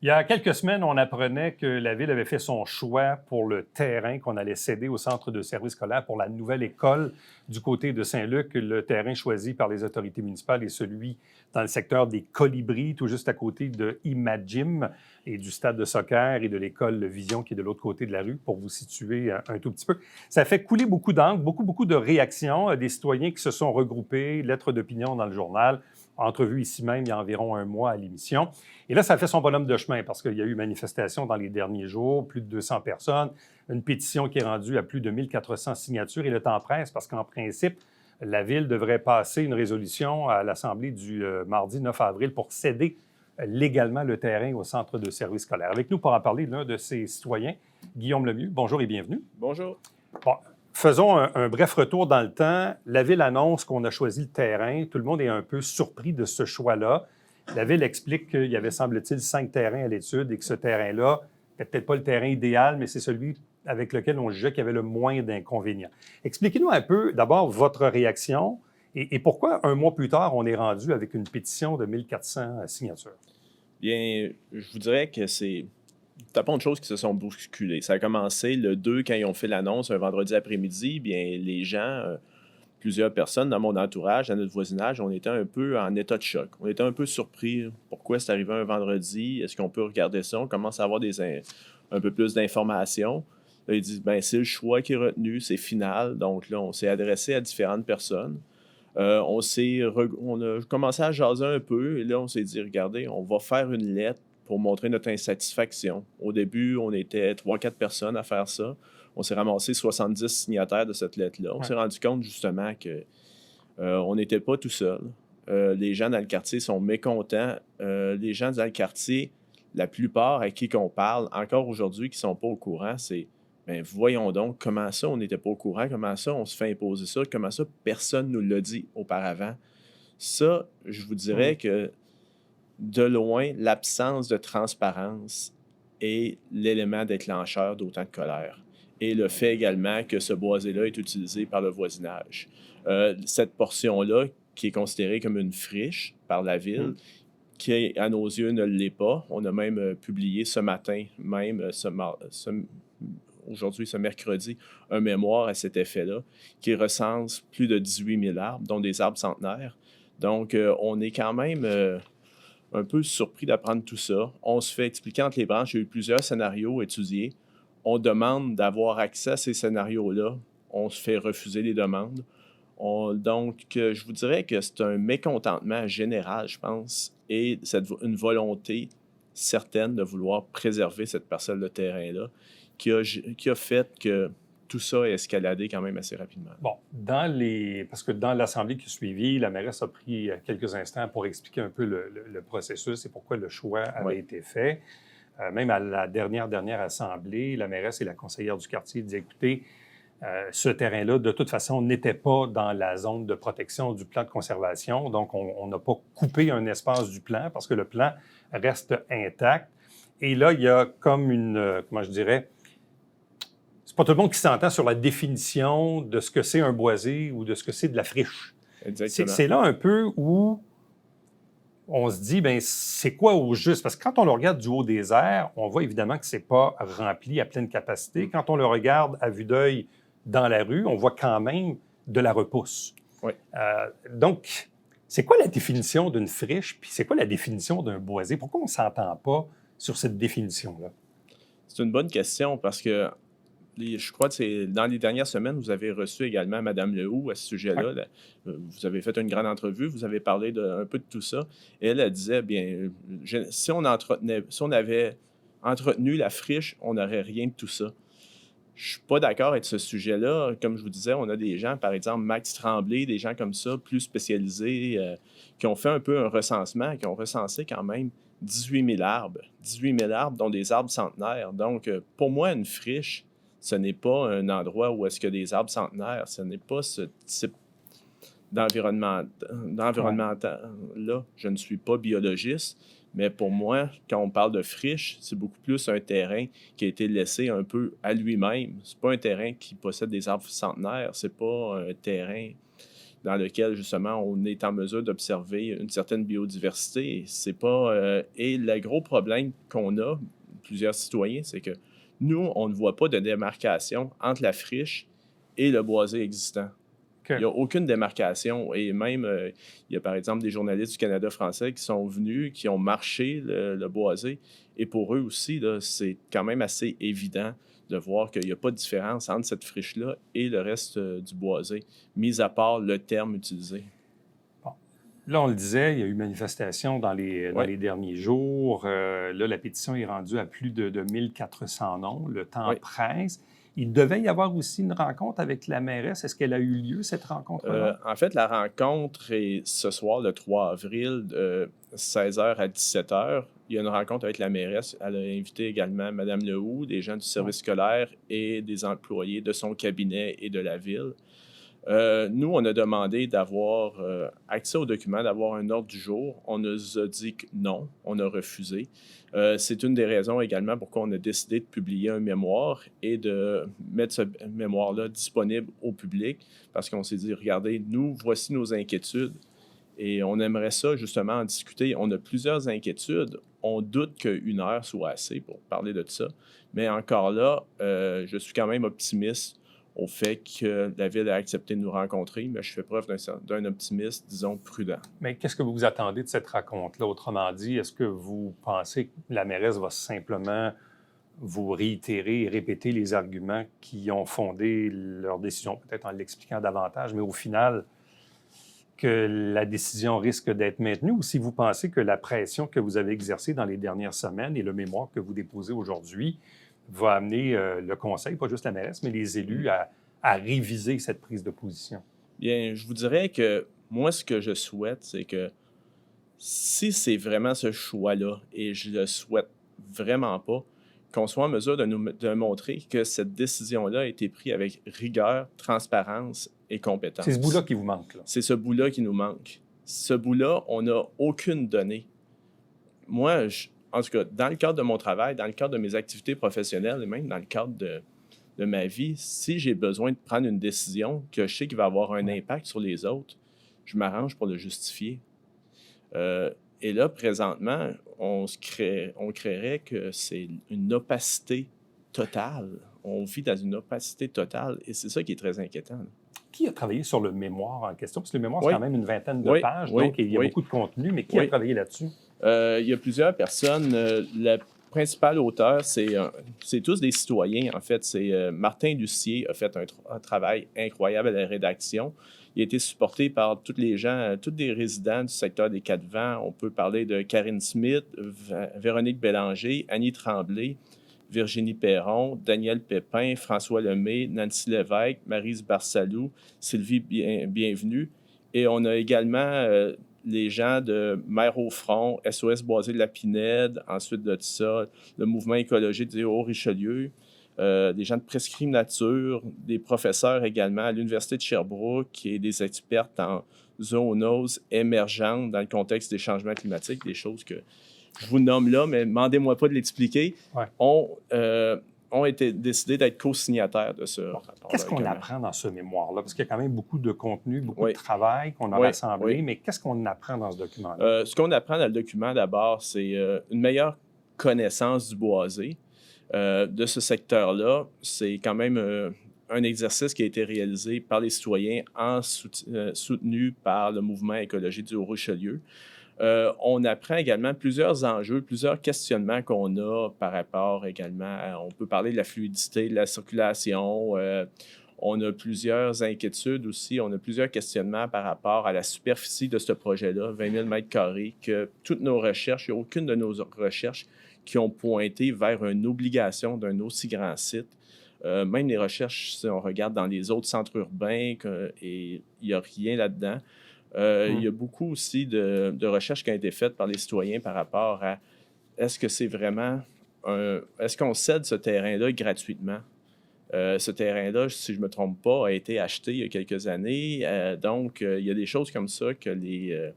Il y a quelques semaines, on apprenait que la Ville avait fait son choix pour le terrain qu'on allait céder au centre de services scolaires pour la nouvelle école du côté de Saint-Luc. Le terrain choisi par les autorités municipales est celui dans le secteur des Colibris, tout juste à côté de Imagim et du stade de soccer et de l'école Vision qui est de l'autre côté de la rue, pour vous situer un tout petit peu. Ça a fait couler beaucoup d'encre, beaucoup de réactions, des citoyens qui se sont regroupés, lettres d'opinion dans le journal, entrevue ici même il y a environ un mois à l'émission. Et là, ça a fait son bonhomme de chemin parce qu'il y a eu manifestation dans les derniers jours, plus de 200 personnes, une pétition qui est rendue à plus de 1400 signatures et le temps presse parce qu'en principe, la Ville devrait passer une résolution à l'Assemblée du mardi 9 avril pour céder légalement le terrain au centre de services scolaires. Avec nous pour en parler, l'un de ces citoyens, Guillaume Lemieux. Bonjour et bienvenue. Bonjour. Bon, faisons un bref retour dans le temps. La Ville annonce qu'on a choisi le terrain. Tout le monde est un peu surpris de ce choix-là. La Ville explique qu'il y avait, semble-t-il, 5 terrains à l'étude et que ce terrain-là n'est peut-être pas le terrain idéal, mais c'est celui avec lequel on jugeait qu'il y avait le moins d'inconvénients. Expliquez-nous un peu, d'abord, votre réaction et pourquoi, un mois plus tard, on est rendu avec une pétition de 1400 signatures. Bien, je vous dirais que c'est pas de choses qui se sont bousculées. Ça a commencé le 2, quand ils ont fait l'annonce, un vendredi après-midi. Bien, les gens, plusieurs personnes dans mon entourage, dans notre voisinage, on était un peu en état de choc. On était un peu surpris. Pourquoi c'est arrivé un vendredi? Est-ce qu'on peut regarder ça? On commence à avoir un peu plus d'informations. Là, ils disent, bien, c'est le choix qui est retenu, c'est final. Donc là, on s'est adressé à différentes personnes. On a commencé à jaser un peu et là, on s'est dit, regardez, on va faire une lettre pour montrer notre insatisfaction. Au début, on était 3-4 personnes à faire ça. On s'est ramassé 70 signataires de cette lettre-là. On s'est rendu compte justement qu'on n'était pas tout seul. Les gens dans le quartier sont mécontents. Les gens dans le quartier, la plupart à qui qu'on parle, encore aujourd'hui, qui ne sont pas au courant, c'est bien, voyons donc, comment ça, on n'était pas au courant, comment ça, on se fait imposer ça, comment ça, personne ne nous l'a dit auparavant. Ça, je vous dirais que, de loin, l'absence de transparence est l'élément déclencheur d'autant de colère. Et le fait également que ce boisé-là est utilisé par le voisinage. Cette portion-là, qui est considérée comme une friche par la Ville, qui, à nos yeux, ne l'est pas. On a même publié ce matin, même aujourd'hui, ce mercredi, un mémoire à cet effet-là, qui recense plus de 18 000 arbres, dont des arbres centenaires. Donc, on est quand même un peu surpris d'apprendre tout ça. On se fait expliquer entre les branches. Il y a eu plusieurs scénarios étudiés. On demande d'avoir accès à ces scénarios-là. On se fait refuser les demandes. Donc, je vous dirais que c'est un mécontentement général, je pense, et une volonté certaine de vouloir préserver cette parcelle de terrain-là qui a fait que tout ça a escaladé quand même assez rapidement. Bon, parce que dans l'Assemblée qui a suivi, la mairesse a pris quelques instants pour expliquer un peu le processus et pourquoi le choix avait été fait. Même à la dernière Assemblée, la mairesse et la conseillère du quartier disaient, écoutez, ce terrain-là, de toute façon, n'était pas dans la zone de protection du plan de conservation. Donc, on n'a pas coupé un espace du plan parce que le plan reste intact. Et là, il y a comme comment je dirais, c'est pas tout le monde qui s'entend sur la définition de ce que c'est un boisé ou de ce que c'est de la friche. Exactement. C'est là un peu où on se dit, bien, c'est quoi au juste? Parce que quand on le regarde du haut des airs, on voit évidemment que c'est pas rempli à pleine capacité. Quand on le regarde à vue d'œil dans la rue, on voit quand même de la repousse. Oui. Donc, c'est quoi la définition d'une friche? Puis c'est quoi la définition d'un boisé? Pourquoi on ne s'entend pas sur cette définition-là? C'est une bonne question parce que je crois que c'est dans les dernières semaines, vous avez reçu également Mme Lehoux à ce sujet-là. Ouais. Vous avez fait une grande entrevue, vous avez parlé un peu de tout ça. Et elle disait, bien, si on avait entretenu la friche, on n'aurait rien de tout ça. Je ne suis pas d'accord avec ce sujet-là. Comme je vous disais, on a des gens, par exemple, Max Tremblay, des gens comme ça, plus spécialisés, qui ont fait un peu un recensement, qui ont recensé quand même 18 000 arbres. 18 000 arbres, dont des arbres centenaires. Donc, pour moi, une friche, ce n'est pas un endroit où est-ce qu'il y a des arbres centenaires. Ce n'est pas ce type d'environnement-là. Je ne suis pas biologiste, mais pour moi, quand on parle de friche, c'est beaucoup plus un terrain qui a été laissé un peu à lui-même. C'est pas un terrain qui possède des arbres centenaires. C'est pas un terrain dans lequel, justement, on est en mesure d'observer une certaine biodiversité. C'est pas, et le gros problème qu'on a, plusieurs citoyens, c'est que nous, on ne voit pas de démarcation entre la friche et le boisé existant. OK. Il n'y a aucune démarcation. Et même, il y a par exemple des journalistes du Canada français qui sont venus, qui ont marché le boisé. Et pour eux aussi, là, c'est quand même assez évident de voir qu'il n'y a pas de différence entre cette friche-là et le reste du boisé, mis à part le terme utilisé. Bon. Là, on le disait, il y a eu manifestation dans Oui. les derniers jours. Là, la pétition est rendue à plus de 1400 noms. Le temps Oui. presse. Il devait y avoir aussi une rencontre avec la mairesse. Est-ce qu'elle a eu lieu, cette rencontre-là? En fait, la rencontre est ce soir, le 3 avril, de 16h à 17h. Il y a une rencontre avec la mairesse. Elle a invité également Mme Lehoux, des gens du service scolaire et des employés de son cabinet et de la ville. Nous, on a demandé d'avoir accès aux documents, d'avoir un ordre du jour. On nous a dit que non, on a refusé. C'est une des raisons également pourquoi on a décidé de publier un mémoire et de mettre ce mémoire-là disponible au public, parce qu'on s'est dit, regardez, nous, voici nos inquiétudes et on aimerait ça justement en discuter. On a plusieurs inquiétudes. On doute qu'une heure soit assez pour parler de ça, mais encore là, je suis quand même optimiste au fait que la Ville a accepté de nous rencontrer, mais je fais preuve d'un optimisme, disons, prudent. Mais qu'est-ce que vous attendez de cette rencontre-là? Autrement dit, est-ce que vous pensez que la mairesse va simplement vous réitérer et répéter les arguments qui ont fondé leur décision, peut-être en l'expliquant davantage, mais au final, que la décision risque d'être maintenue, ou si vous pensez que la pression que vous avez exercée dans les dernières semaines et le mémoire que vous déposez aujourd'hui va amener le conseil, pas juste la mairesse, mais les élus à réviser cette prise de position? Bien, je vous dirais que moi, ce que je souhaite, c'est que si c'est vraiment ce choix-là, et je le souhaite vraiment pas, qu'on soit en mesure de montrer que cette décision-là a été prise avec rigueur, transparence et compétence. C'est ce bout-là qui vous manque, là. C'est ce bout-là qui nous manque. Ce bout-là, on n'a aucune donnée. Moi, en tout cas, dans le cadre de mon travail, dans le cadre de mes activités professionnelles et même dans le cadre de ma vie, si j'ai besoin de prendre une décision que je sais qu'il va avoir un impact sur les autres, je m'arrange pour le justifier. Et là, présentement, on créerait que c'est une opacité totale. On vit dans une opacité totale et c'est ça qui est très inquiétant. Qui a travaillé sur le mémoire en question? Parce que le mémoire, Oui. c'est quand même une vingtaine de Oui, pages, oui, donc il y a oui. beaucoup de contenu, mais qui a Oui. travaillé là-dessus? Il y a plusieurs personnes. Le principal auteur, c'est tous des citoyens, en fait. C'est Martin Lucier a fait un travail incroyable à la rédaction. Il a été supporté par tous les gens, tous les résidents du secteur des Quatre-Vents. On peut parler de Karine Smith, Véronique Bélanger, Annie Tremblay, Virginie Perron, Daniel Pépin, François Lemay, Nancy Lévesque, Maryse Barsalou, Sylvie Bienvenue. Et on a également les gens de Mère au front, SOS Boisé de la Pinède, ensuite de ça, le mouvement écologique du Haut-Richelieu, des gens de Prescrime Nature, des professeurs également à l'Université de Sherbrooke et des expertes en zoonoses émergentes dans le contexte des changements climatiques, des choses que je vous nomme là, mais demandez-moi pas de l'expliquer, Ouais. ont été décidés d'être co-signataires de ce rapport. Qu'est-ce qu'on apprend dans ce mémoire-là? Parce qu'il y a quand même beaucoup de contenu, beaucoup Oui. de travail qu'on a Oui, rassemblé, oui. mais qu'est-ce qu'on apprend dans ce document-là? Ce qu'on apprend dans le document, d'abord, c'est une meilleure connaissance du boisé. De ce secteur-là, c'est quand même un exercice qui a été réalisé par les citoyens soutenu par le mouvement écologique du Haut-Richelieu. On apprend également plusieurs enjeux, plusieurs questionnements qu'on a par rapport également on peut parler de la fluidité, de la circulation. On a plusieurs inquiétudes aussi, on a plusieurs questionnements par rapport à la superficie de ce projet-là, 20 000 mètres carrés, que toutes nos recherches, il n'y a aucune de nos recherches qui ont pointé vers une obligation d'un aussi grand site. Même les recherches, si on regarde dans les autres centres urbains, et il n'y a rien là-dedans. Il y a beaucoup aussi de recherches qui ont été faites par les citoyens par rapport à est-ce que c'est vraiment est-ce qu'on cède ce terrain-là gratuitement? Ce terrain-là, si je ne me trompe pas, a été acheté il y a quelques années. Donc, il y a des choses comme ça que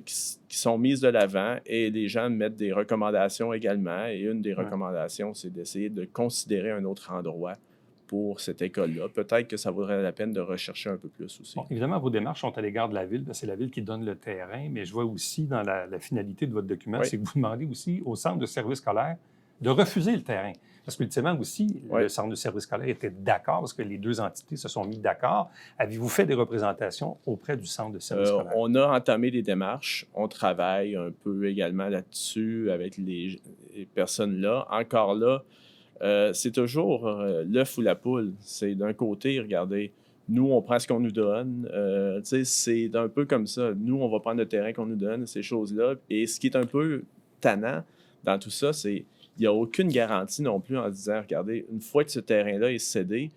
qui sont mises de l'avant et les gens mettent des recommandations également. Et une des recommandations, c'est d'essayer de considérer un autre endroit pour cette école-là. Peut-être que ça vaudrait la peine de rechercher un peu plus aussi. Bon, évidemment, vos démarches sont à l'égard de la Ville, c'est la Ville qui donne le terrain, mais je vois aussi dans la finalité de votre document, Oui. c'est que vous demandez aussi au centre de service scolaire de refuser le terrain. Parce qu'ultimement aussi, Oui. le centre de service scolaire était d'accord, parce que les deux entités se sont mis d'accord. Avez-vous fait des représentations auprès du centre de service scolaire? On a entamé des démarches. On travaille un peu également là-dessus avec les personnes là. Encore là, c'est toujours l'œuf ou la poule. C'est d'un côté, regardez, nous, on prend ce qu'on nous donne. C'est un peu comme ça. Nous, on va prendre le terrain qu'on nous donne, ces choses-là. Et ce qui est un peu tannant dans tout ça, c'est qu'il n'y a aucune garantie non plus en disant, regardez, une fois que ce terrain-là est cédé,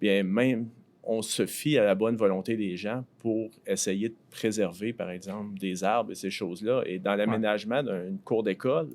bien même, on se fie à la bonne volonté des gens pour essayer de préserver, par exemple, des arbres et ces choses-là. Et dans l'aménagement d'une cour d'école,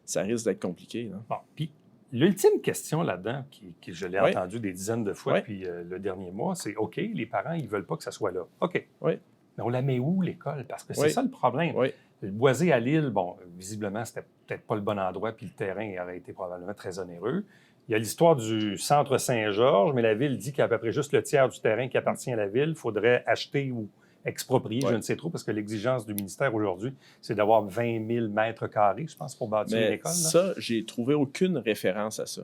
ça risque d'être compliqué. Là. Bon, puis l'ultime question là-dedans, qui je l'ai entendu des dizaines de fois depuis le dernier mois, c'est OK, les parents, ils ne veulent pas que ça soit là. OK. Oui. Mais on la met où, l'école? Parce que c'est ça le problème. Oui. Le boisé à Lille, bon, visiblement, c'était peut-être pas le bon endroit, puis le terrain aurait été probablement très onéreux. Il y a l'histoire du centre Saint-Georges, mais la Ville dit qu'il y a à peu près juste le tiers du terrain qui appartient à la Ville. Il faudrait acheter ou exproprier, je ne sais trop, parce que l'exigence du ministère aujourd'hui, c'est d'avoir 20 000 mètres carrés, je pense, pour bâtir une école. Là. Ça, j'ai trouvé aucune référence à ça.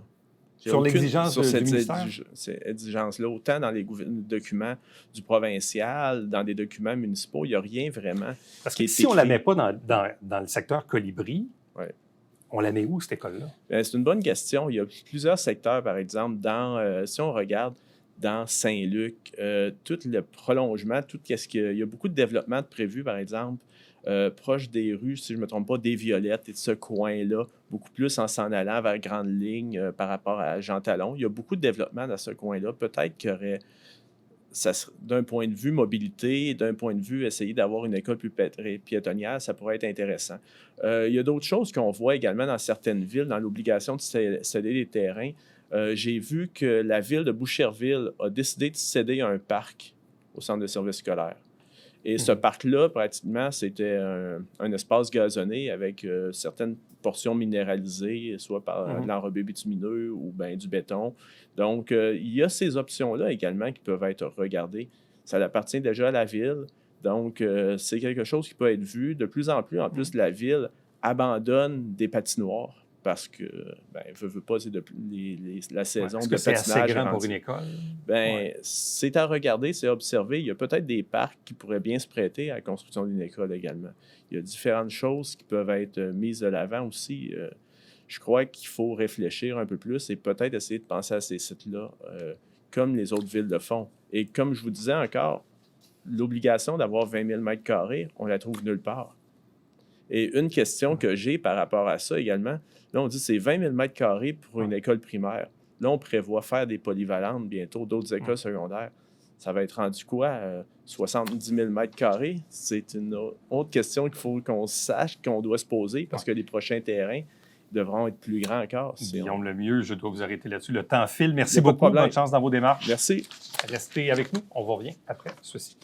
Sur l'exigence du ministère? Cette exigence-là, autant dans les documents du provincial, dans des documents municipaux, il n'y a rien vraiment. Parce que si on ne la met pas dans le secteur Colibri, on la met où, cette école-là? Bien, c'est une bonne question. Il y a plusieurs secteurs, par exemple, si on regarde dans Saint-Luc, tout le prolongement, il y a beaucoup de développement de prévu, par exemple, proche des rues, si je ne me trompe pas, des Violettes et de ce coin-là, beaucoup plus en s'en allant vers Grande Ligne par rapport à Jean Talon. Il y a beaucoup de développement dans ce coin-là. Peut-être qu'il y aurait, d'un point de vue mobilité, d'un point de vue essayer d'avoir une école plus piétonnière, ça pourrait être intéressant. Il y a d'autres choses qu'on voit également dans certaines villes, dans l'obligation de céder des terrains. J'ai vu que la ville de Boucherville a décidé de céder un parc au centre de service scolaire. Et ce parc-là, pratiquement, c'était un espace gazonné avec certaines portions minéralisées, soit par de l'enrobé bitumineux ou bien du béton. Donc, il y a ces options-là également qui peuvent être regardées. Ça appartient déjà à la ville. Donc, c'est quelque chose qui peut être vu. De plus, en plus, la ville abandonne des patinoires parce que, veut pas, c'est la saison de patinage. C'est assez grand pour une école? C'est à regarder, c'est à observer. Il y a peut-être des parcs qui pourraient bien se prêter à la construction d'une école également. Il y a différentes choses qui peuvent être mises de l'avant aussi. Je crois qu'il faut réfléchir un peu plus et peut-être essayer de penser à ces sites-là comme les autres villes le font. Et comme je vous disais encore, l'obligation d'avoir 20 000 mètres carrés, on la trouve nulle part. Et une question que j'ai par rapport à ça également, là, on dit que c'est 20 000 mètres carrés pour une école primaire. Là, on prévoit faire des polyvalentes bientôt, d'autres écoles secondaires. Ça va être rendu quoi? 70 000 mètres carrés? C'est une autre question qu'il faut qu'on sache, qu'on doit se poser, parce que les prochains terrains devront être plus grands encore. Guillaume Lemieux, je dois vous arrêter là-dessus. Le temps file. Merci beaucoup. Bonne chance dans vos démarches. Merci. Restez avec nous. On vous revient après ceci.